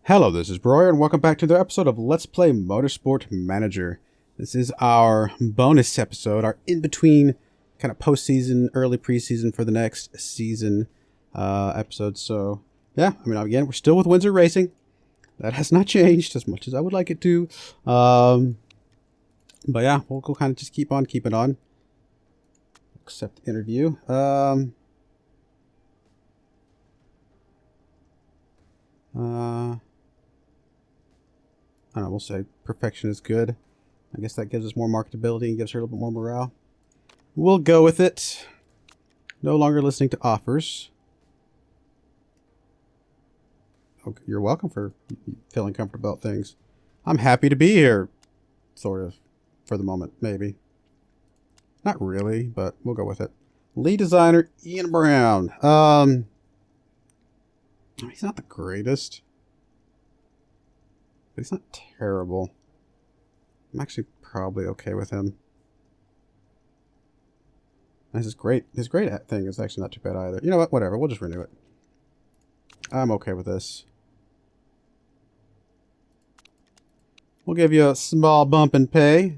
Hello, this is Broyar, and welcome back to the episode of Let's Play Motorsport Manager. This is our bonus episode, our in-between kind of post-season, early preseason for the next season episode. So, yeah, again, we're still with Windsor Racing. That has not changed as much as I would like it to. But yeah, we'll kind of just keep on keeping on. Accept interview. I don't know, we'll say perfection is good. I guess that gives us more marketability and gives her a little bit more morale. We'll go with it. No longer listening to offers. Okay, you're welcome for feeling comfortable about things. I'm happy to be here. Sort of. For the moment, maybe. Not really, but we'll go with it. Lead designer, Ian Brown. He's not the greatest. But he's not terrible. I'm actually probably okay with him. And his great thing is actually not too bad either. You know what? Whatever. We'll just renew it. I'm okay with this. We'll give you a small bump in pay.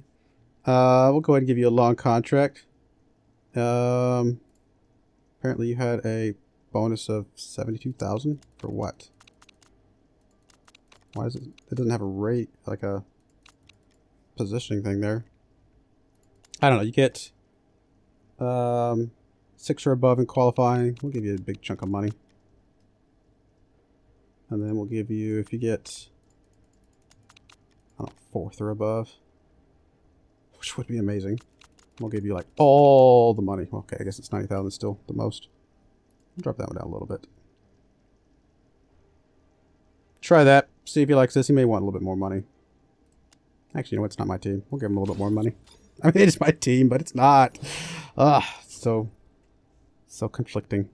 We'll go ahead and give you a long contract. Apparently you had a bonus of 72,000 for what? Why is it? It doesn't have a rate, like a positioning thing there. I don't know. You get 6 or above in qualifying. We'll give you a big chunk of money, and then we'll give you, if you get, I don't know, 4th or above, which would be amazing. We'll give you like all the money. Okay, I guess it's 90,000 still the most. I'll drop that one down a little bit. Try that. See if he likes this. He may want a little bit more money. Actually, you know what? It's not my team. We'll give him a little bit more money. I mean, it is my team, but it's not. So conflicting.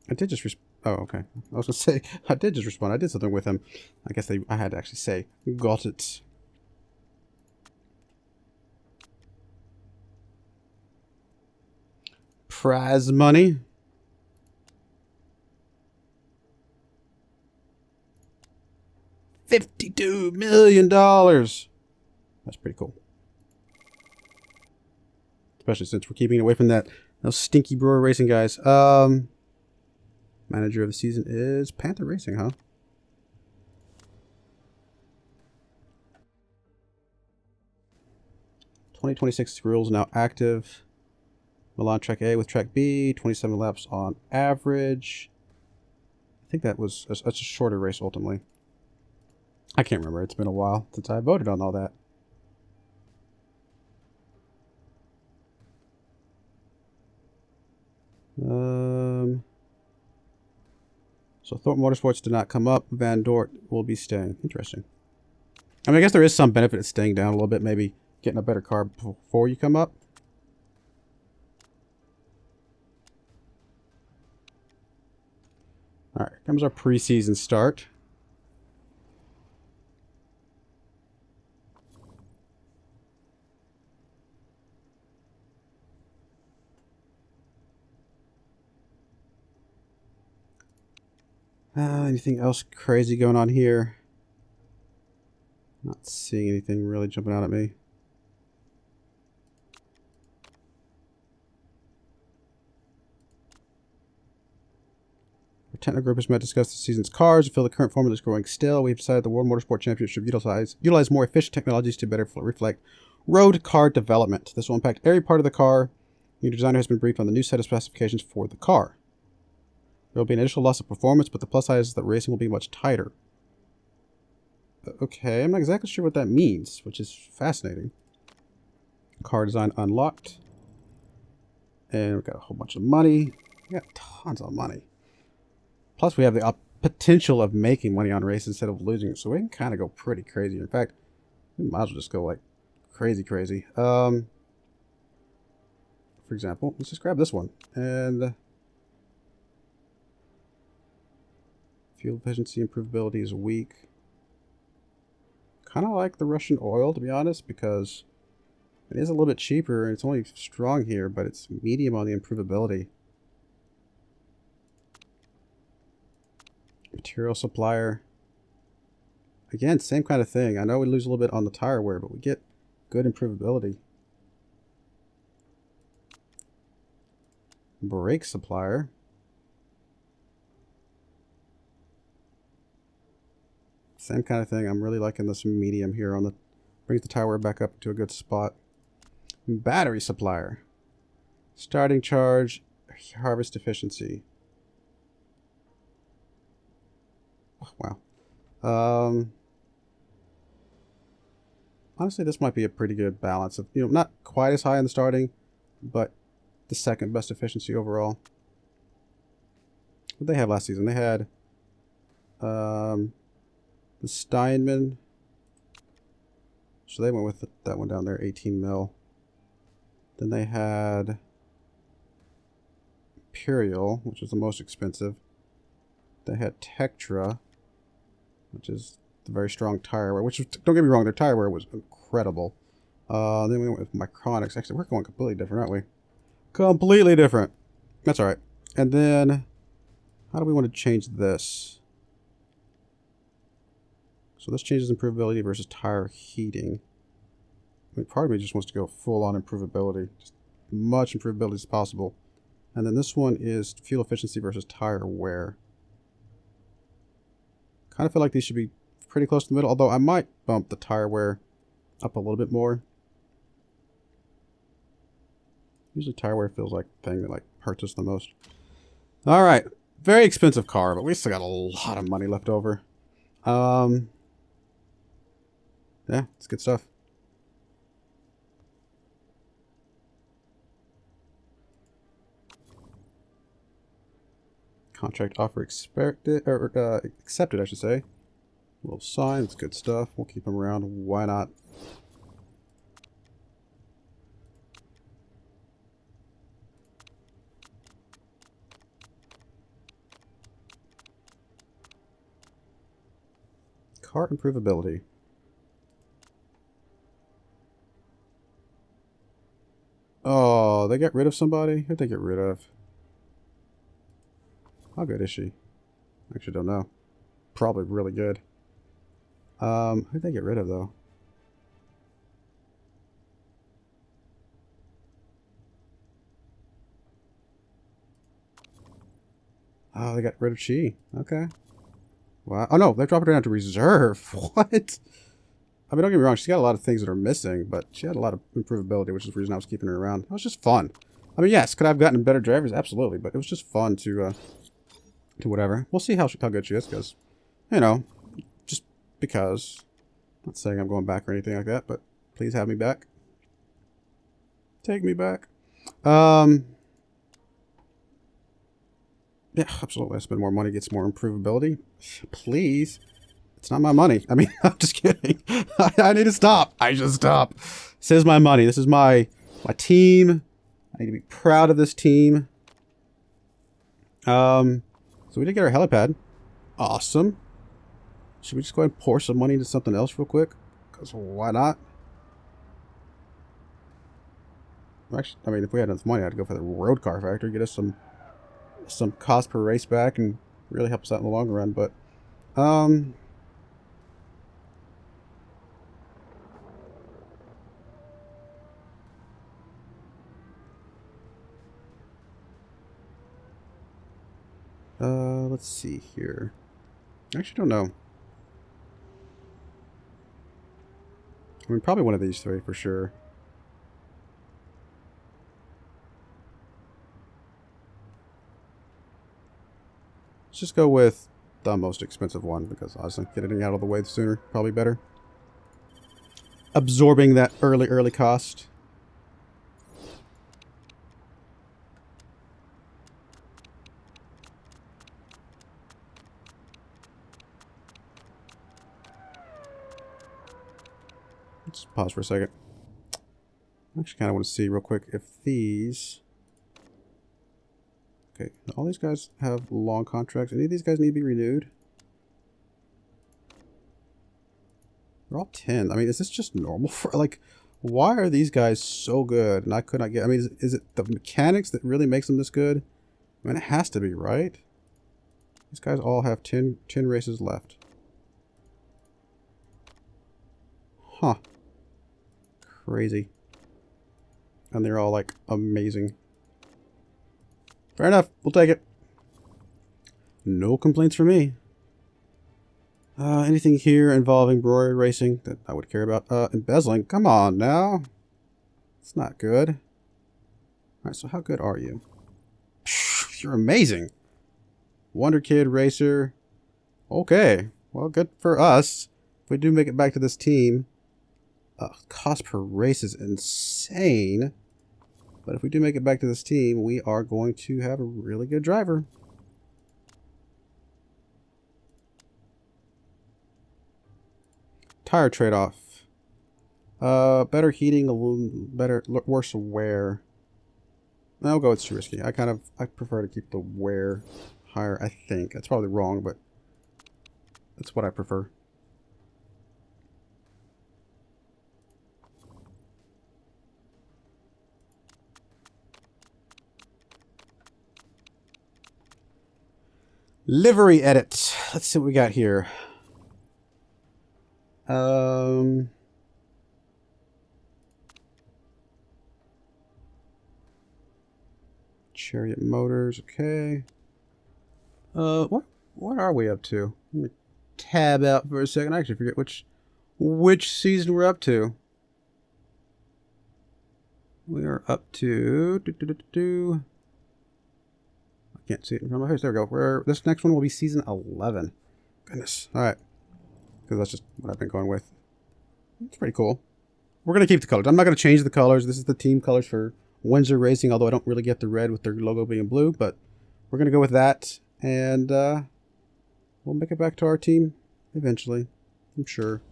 I did just oh, okay. I was gonna say I did just respond. I did something with him. I guess I had to actually say got it. Prize money. $52 million. That's pretty cool. Especially since we're keeping it away from those stinky Broyar Racing guys. Manager of the season is Panther Racing, huh? (2026) rules now active. Milan track A with track B. 27 laps on average. I think that's a shorter race ultimately. I can't remember. It's been a while since I voted on all that. So Thornton Motorsports did not come up. Van Dort will be staying. Interesting. I mean, I guess there is some benefit of staying down a little bit. Maybe getting a better car before you come up. All right, here comes our preseason start. Anything else crazy going on here? Not seeing anything really jumping out at me. Our technical group has met to discuss the season's cars and feel the current formula is growing stale. We've decided the World Motorsport Championship should utilize more efficient technologies to better reflect road car development. This will impact every part of the car. Your designer has been briefed on the new set of specifications for the car. There will be an initial loss of performance, but the plus side is that racing will be much tighter. Okay, I'm not exactly sure what that means, which is fascinating. Car design unlocked. And we've got a whole bunch of money. We got tons of money. Plus, we have the potential of making money on races instead of losing it, so we can kind of go pretty crazy. In fact, we might as well just go like crazy. For example, let's just grab this one. And fuel efficiency improvability is weak. Kind of like the Russian oil, to be honest, because it is a little bit cheaper and it's only strong here, but it's medium on the improvability. Material supplier. Again, same kind of thing. I know we lose a little bit on the tire wear, but we get good improvability. Brake supplier. Same kind of thing. I'm really liking this medium here on the, brings the tire wear back up to a good spot. Battery supplier. Starting charge, harvest efficiency. Oh, wow. Honestly, this might be a pretty good balance of, you know, not quite as high in the starting, but the second best efficiency overall. What did they have last season? They had the Steinman. So they went with that one down there, 18 mil. Then they had Imperial, which is the most expensive. They had Tektra, which is the very strong tire wear, which, don't get me wrong, their tire wear was incredible. Then we went with Micronics. Actually, we're going completely different, aren't we? Completely different. That's all right. And then, how do we want to change this? So this changes improvability versus tire heating. I mean, part of me just wants to go full on improvability. Just much improvability as possible. And then this one is fuel efficiency versus tire wear. Kind of feel like these should be pretty close to the middle, although I might bump the tire wear up a little bit more. Usually tire wear feels like the thing that like hurts us the most. All right, very expensive car, but we still got a lot of money left over. Yeah, it's good stuff. Contract offer expected, or accepted, I should say. We'll sign. It's good stuff. We'll keep them around. Why not? Cart improvability. Oh, they got rid of somebody? Who'd they get rid of? How good is she? I actually don't know. Probably really good. Who'd they get rid of, though? Oh, they got rid of Chi. Okay. Wow. Oh, no, they dropped her down to reserve. What? I mean, don't get me wrong. She's got a lot of things that are missing, but she had a lot of improvability, which is the reason I was keeping her around. It was just fun. I mean, yes, could I have gotten better drivers? Absolutely, but it was just fun to whatever. We'll see how good she is, because, you know, just because. Not saying I'm going back or anything like that, but please have me back. Take me back. Yeah, absolutely. I spend more money, gets more improvability. Please. It's not my money. I mean, I'm just kidding. I need to stop. I should stop. This is my money. This is my team. I need to be proud of this team. So we did get our helipad. Awesome. Should we just go ahead and pour some money into something else real quick? Because why not? Actually, I mean, if we had enough money, I'd go for the road car factory, get us some cost per race back, and really help us out in the long run. But let's see here. I actually don't know. I mean, probably one of these three for sure. Let's just go with the most expensive one, because honestly, getting it out of the way sooner, probably better. Absorbing that early cost. Let's pause for a second. I actually kind of want to see real quick if these... Okay, all these guys have long contracts. Any of these guys need to be renewed? They're all 10. I mean, is this just normal for, like, why are these guys so good and I could not get... I mean, is it the mechanics that really makes them this good? I mean, it has to be, right? These guys all have 10 races left. Huh. Crazy. And they're all, like, amazing. Fair enough. We'll take it. No complaints from me. Anything here involving Broyar racing that I would care about? Embezzling? Come on now. It's not good. Alright, so how good are you? You're amazing. Wonder Kid Racer. Okay. Well, good for us. If we do make it back to this team. Cost per race is insane. But if we do make it back to this team, we are going to have a really good driver. Tire trade-off. Better heating, a little better, worse wear. I'll go with too risky. I prefer to keep the wear higher, I think. That's probably wrong, but that's what I prefer. Livery edit. Let's see what we got here. Chariot Motors, okay. What are we up to? Let me tab out for a second. I actually forget which season we're up to. We are up to I can't see it in front of my face. There we go. This next one will be season 11. Goodness. All right. Because that's just what I've been going with. It's pretty cool. We're going to keep the colors. I'm not going to change the colors. This is the team colors for Windsor Racing, although I don't really get the red with their logo being blue, but we're going to go with that, and we'll make it back to our team eventually, I'm sure.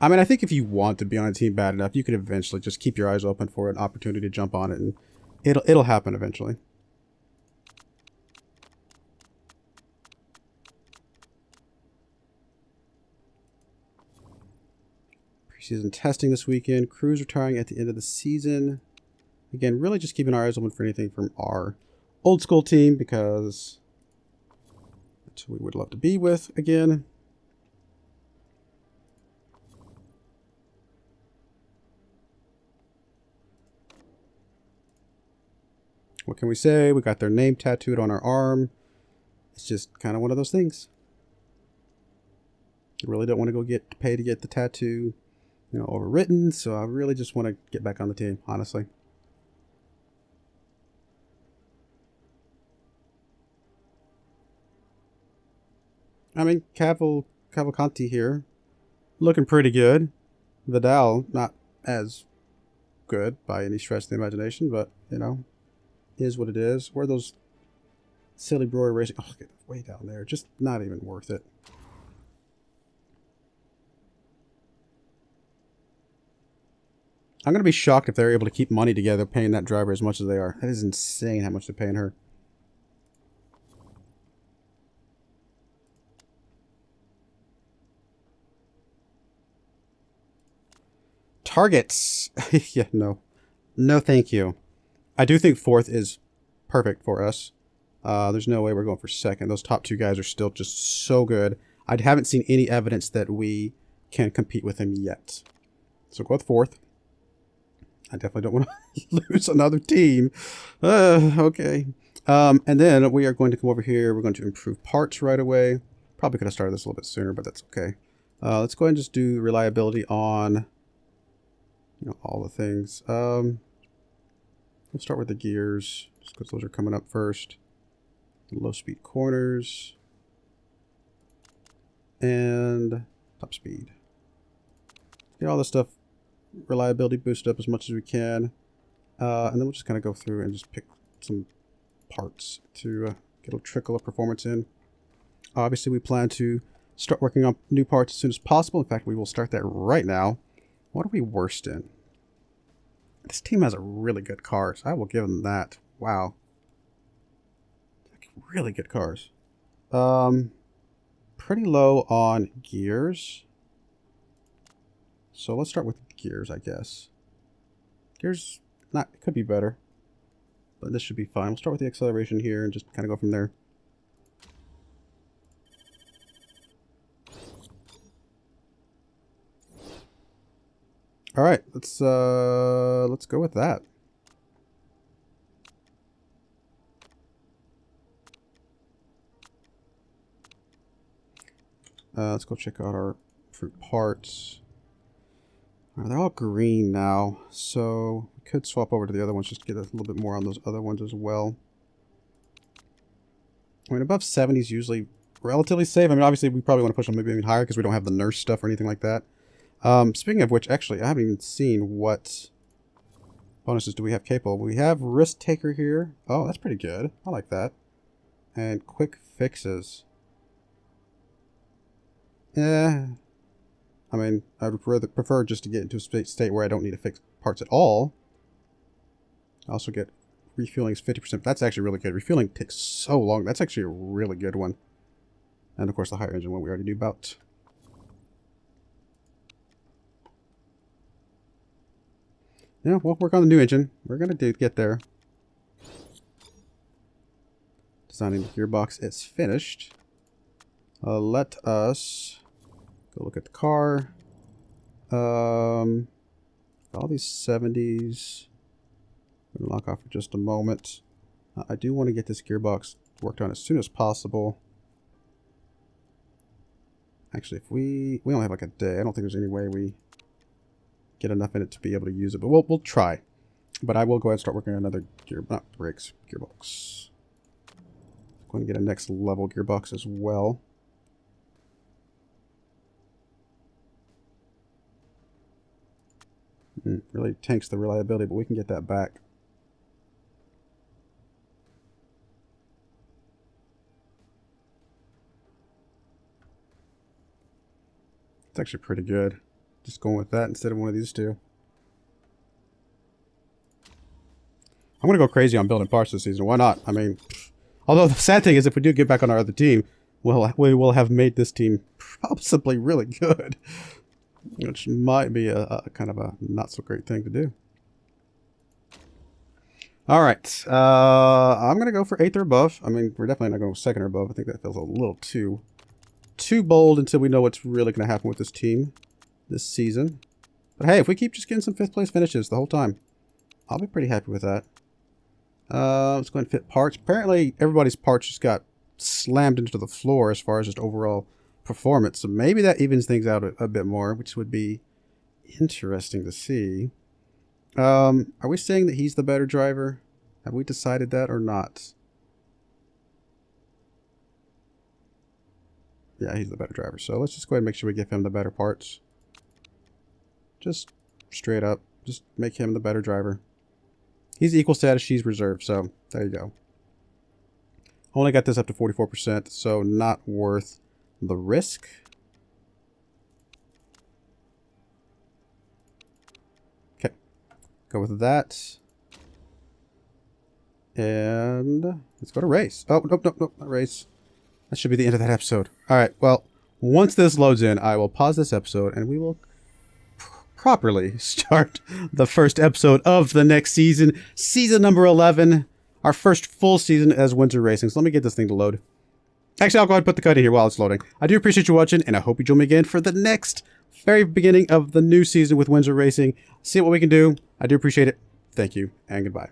I mean, I think if you want to be on a team bad enough, you could eventually just keep your eyes open for an opportunity to jump on it, and it'll happen eventually. Preseason testing this weekend. Crews retiring at the end of the season. Again, really just keeping our eyes open for anything from our old school team, because that's who we would love to be with again. What can we say? We got their name tattooed on our arm. It's just kind of one of those things. I really don't want to go pay to get the tattoo, overwritten. So I really just want to get back on the team, honestly. I mean, Cavalcanti here, looking pretty good. Vidal, not as good by any stretch of the imagination, but, is what it is. Where are those silly Broyar racing? Oh, get way down there. Just not even worth it. I'm going to be shocked if they're able to keep money together paying that driver as much as they are. That is insane how much they're paying her. Targets. Yeah, no. No, thank you. I do think fourth is perfect for us. There's no way we're going for second. Those top two guys are still just so good. I haven't seen any evidence that we can compete with them yet. So go with fourth. I definitely don't want to lose another team. Okay. And then we are going to come over here. We're going to improve parts right away. Probably could have started this a little bit sooner, but that's okay. Let's go ahead and just do reliability on, all the things. We'll start with the gears, just because those are coming up first. Low speed corners. And top speed. Get all this stuff, reliability boosted up as much as we can. And then we'll just kind of go through and just pick some parts to get a trickle of performance in. Obviously, we plan to start working on new parts as soon as possible. In fact, we will start that right now. What are we worst in? This team has a really good cars. I will give them that. Wow. Really good cars. Pretty low on gears. So let's start with gears, I guess. Gears, it could be better. but this should be fine. We'll start with the acceleration here and just kind of go from there. All right, let's go with that. Let's go check out our fruit parts. They're all green now, so we could swap over to the other ones just to get a little bit more on those other ones as well. I mean, above 70 is usually relatively safe. I mean, obviously, we probably want to push them maybe even higher because we don't have the nurse stuff or anything like that. Speaking of which, actually, I haven't even seen what bonuses do we have capable. We have Risk Taker here. Oh, that's pretty good. I like that. And Quick Fixes. Yeah. I mean, I would rather prefer just to get into a state where I don't need to fix parts at all. I also get refueling is 50%. That's actually really good. Refueling takes so long. That's actually a really good one. And of course, the higher engine one we already knew about. Yeah, we'll work on the new engine. We're going to get there. Designing the gearbox is finished. Let us go look at the car. All these 70s. I'm going to lock off for just a moment. I do want to get this gearbox worked on as soon as possible. Actually, if we only have like a day. I don't think there's any way we get enough in it to be able to use it, but we'll try. But I will go ahead and start working on another gearbox. Going to get a next level gearbox as well. Really tanks the reliability, but we can get that back. It's actually pretty good. Just going with that instead of one of these two. I'm going to go crazy on building parts this season. Why not? I mean, although the sad thing is if we do get back on our other team, we will have made this team possibly really good. Which might be a kind of a not so great thing to do. Alright. I'm going to go for 8th or above. I mean, we're definitely not going 2nd or above. I think that feels a little too bold until we know what's really going to happen with this team this season. But hey, if we keep just getting some 5th place finishes the whole time, I'll be pretty happy with that. Let's go ahead and fit parts. Apparently, everybody's parts just got slammed into the floor as far as just overall performance. So maybe that evens things out a bit more, which would be interesting to see. Are we saying that he's the better driver? Have we decided that or not? Yeah, he's the better driver. So let's just go ahead and make sure we give him the better parts. Just straight up. Just make him the better driver. He's equal status, she's reserved. So there you go. Only got this up to 44%, so not worth the risk. Okay. Go with that. And let's go to race. Oh, nope, not race. That should be the end of that episode. All right, well, once this loads in, I will pause this episode and we will properly start the first episode of the next season. Season number 11. Our first full season as Windsor Racing. So let me get this thing to load. Actually, I'll go ahead and put the cut in here while it's loading. I do appreciate you watching, and I hope you join me again for the next very beginning of the new season with Windsor Racing. See what we can do. I do appreciate it. Thank you, and goodbye.